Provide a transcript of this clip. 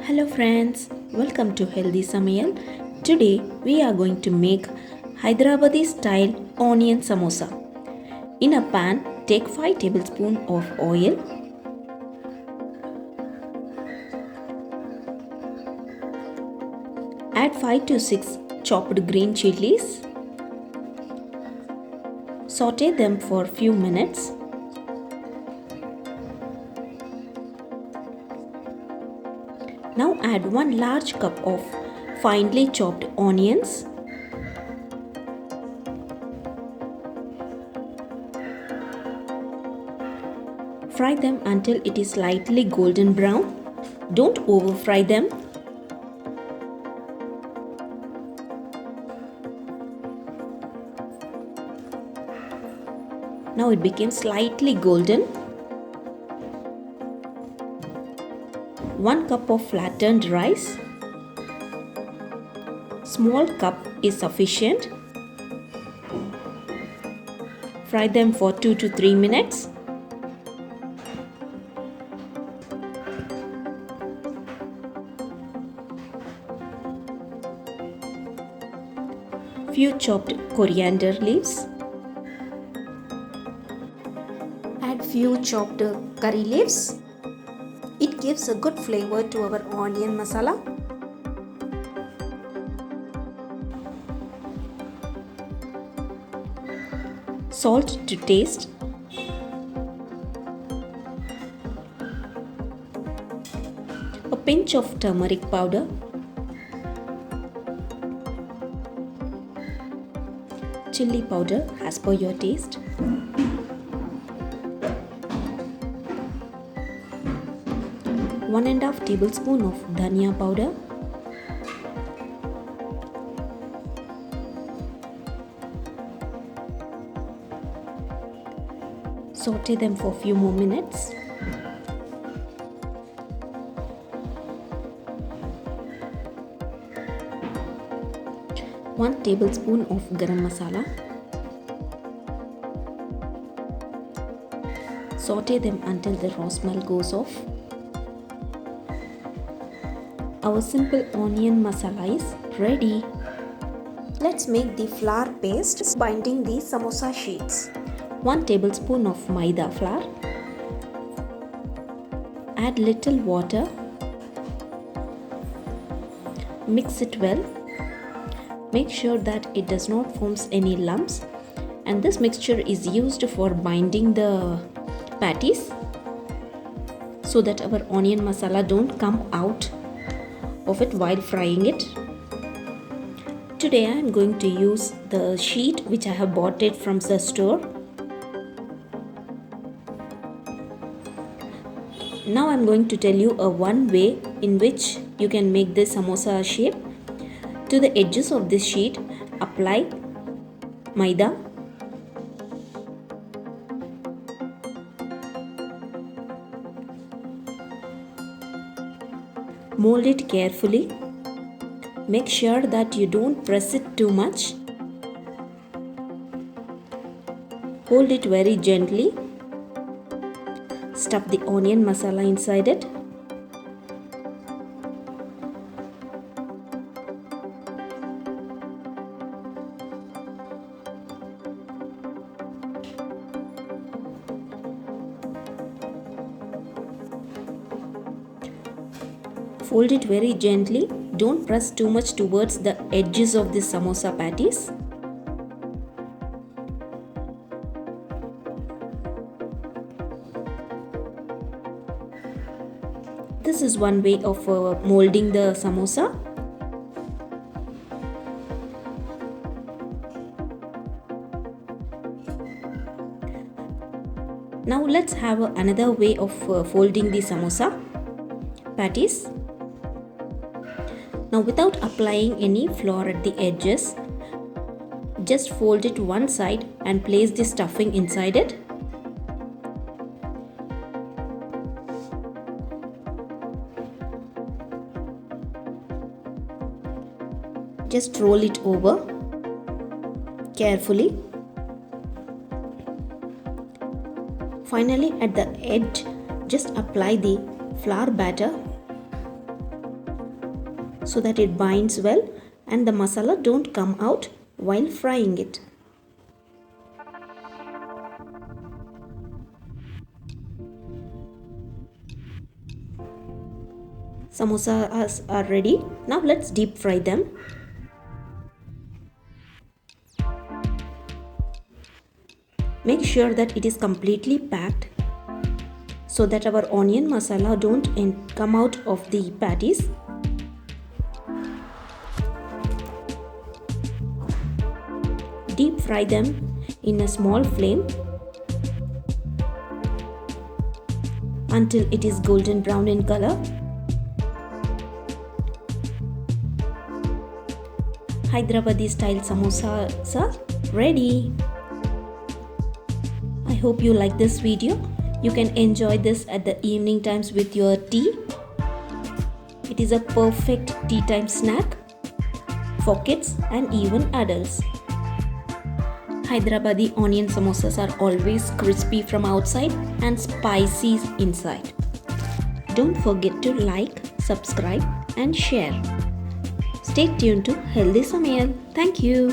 Hello friends, welcome to Healthy Samayal. Today we are going to make Hyderabadi style onion samosa. In a pan, take 5 tablespoons of oil. Add 5 to 6 chopped green chillies. Saute them for a few minutes. Now add 1 large cup of finely chopped onions. Fry them until it is slightly golden brown. Don't over fry them. Now it became slightly golden. 1 cup of flattened rice. Small cup is sufficient. Fry them for 2 to 3 minutes. Few chopped coriander leaves. Add few chopped curry leaves. It gives a good flavor to our onion masala. Salt to taste. A pinch of turmeric powder. Chilli powder as per your taste. One and a half tablespoon of dhaniya powder. Saute them for a few more minutes. One tablespoon of garam masala. Saute them until the raw smell goes off. Our simple onion masala is ready. Let's make the flour paste binding the samosa sheets. 1 tablespoon of maida flour. Add little water. Mix it well. Make sure that it does not form any lumps, and this mixture is used for binding the patties so that our onion masala don't come out of it while frying it. Today I am going to use the sheet which I have bought it from the store. Now I am going to tell you one way in which you can make this samosa shape. To the edges of this sheet, apply maida. Mold it carefully. Make sure that you don't press it too much. Hold it very gently. Stuff the onion masala inside it. Fold it very gently. Don't press too much towards the edges of the samosa patties. This is one way of molding the samosa. Now let's have another way of folding the samosa patties. Now without applying any flour at the edges, just fold it one side and place the stuffing inside it. Just roll it over carefully. Finally, at the edge, just apply the flour batter so that it binds well and the masala don't come out while frying it. Samosas are ready. Now let's deep fry them. Make sure that it is completely packed so that our onion masala don't come out of the patties. Deep fry them in a small flame until it is golden brown in color. Hyderabadi style samosas are ready. I hope you like this video. You can enjoy this at the evening times with your tea. It is a perfect tea time snack for kids and even adults. Hyderabadi onion samosas are always crispy from outside and spicy inside. Don't forget to like, subscribe and share. Stay tuned to Healthy Samayal. Thank you.